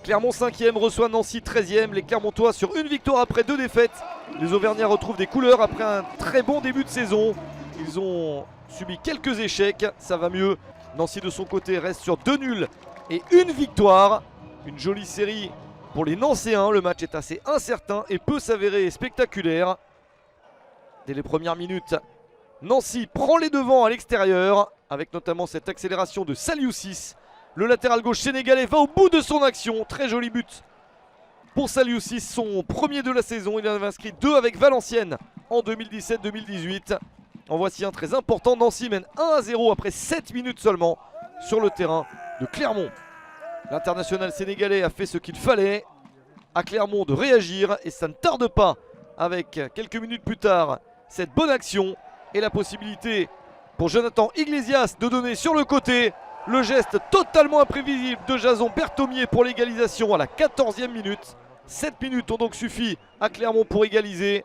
Clermont 5e reçoit Nancy 13e. Les Clermontois sur une victoire après 2 défaites. Les Auvergnats retrouvent des couleurs après un très bon début de saison. Ils ont subi quelques échecs, ça va mieux. Nancy de son côté reste sur 2 nuls et 1 victoire. Une jolie série pour les Nancéens. Le match est assez incertain et peut s'avérer spectaculaire. Dès les premières minutes, Nancy prend les devants à l'extérieur avec notamment cette accélération de Saliou6. Le latéral gauche sénégalais va au bout de son action. Très joli but pour Saliou6, son premier de la saison. Il en avait inscrit 2 avec Valenciennes en 2017-2018. En voici un très important. Nancy mène 1-0 après 7 minutes seulement sur le terrain de Clermont. L'international sénégalais a fait ce qu'il fallait à Clermont de réagir et ça ne tarde pas avec quelques minutes plus tard cette bonne action et la possibilité pour Jonathan Iglesias de donner sur le côté. Le geste totalement imprévisible de Jason Berthomier pour l'égalisation à la 14e minute. 7 minutes ont donc suffi à Clermont pour égaliser.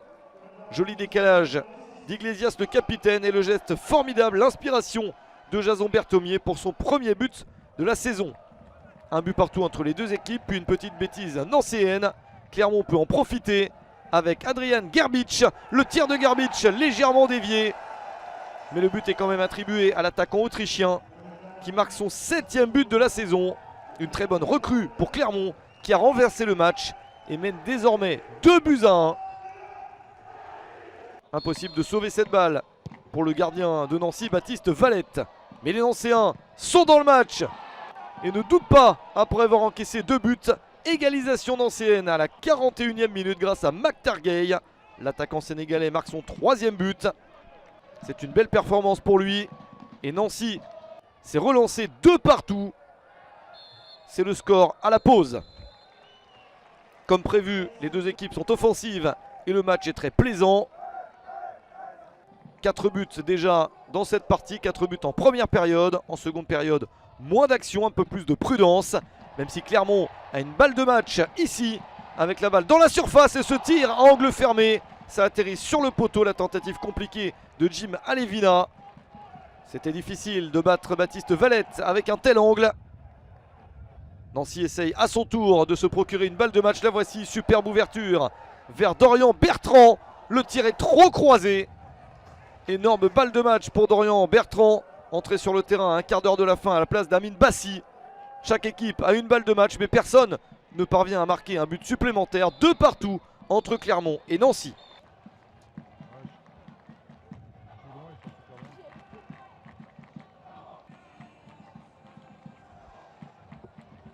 Joli décalage d'Iglesias le capitaine et le geste formidable, l'inspiration de Jason Berthomier pour son premier but de la saison. Un but partout entre les deux équipes, puis une petite bêtise nancéenne. Clermont peut en profiter avec Adrian Gerbic. Le tir de Gerbic légèrement dévié. Mais le but est quand même attribué à l'attaquant autrichien qui marque son 7e but de la saison. Une très bonne recrue pour Clermont qui a renversé le match et mène désormais 2-1. Impossible de sauver cette balle pour le gardien de Nancy, Baptiste Valette. Mais les Nancéens sont dans le match et ne doutent pas après avoir encaissé 2 buts. Égalisation nancéenne à la 41e minute grâce à McTargay. L'attaquant sénégalais marque son 3e but. C'est une belle performance pour lui. Et Nancy s'est relancé 2 partout. C'est le score à la pause. Comme prévu, les deux équipes sont offensives et le match est très plaisant. 4 buts déjà dans cette partie, 4 buts en première période. En seconde période, moins d'action, un peu plus de prudence. Même si Clermont a une balle de match ici, avec la balle dans la surface et ce tir à angle fermé. Ça atterrit sur le poteau, la tentative compliquée de Jim Alevina. C'était difficile de battre Baptiste Valette avec un tel angle. Nancy essaye à son tour de se procurer une balle de match. La voici, superbe ouverture vers Dorian Bertrand. Le tir est trop croisé. Énorme balle de match pour Dorian Bertrand. Entré sur le terrain à un quart d'heure de la fin à la place d'Amin Bassi. Chaque équipe a une balle de match mais personne ne parvient à marquer un but supplémentaire. 2 partout entre Clermont et Nancy.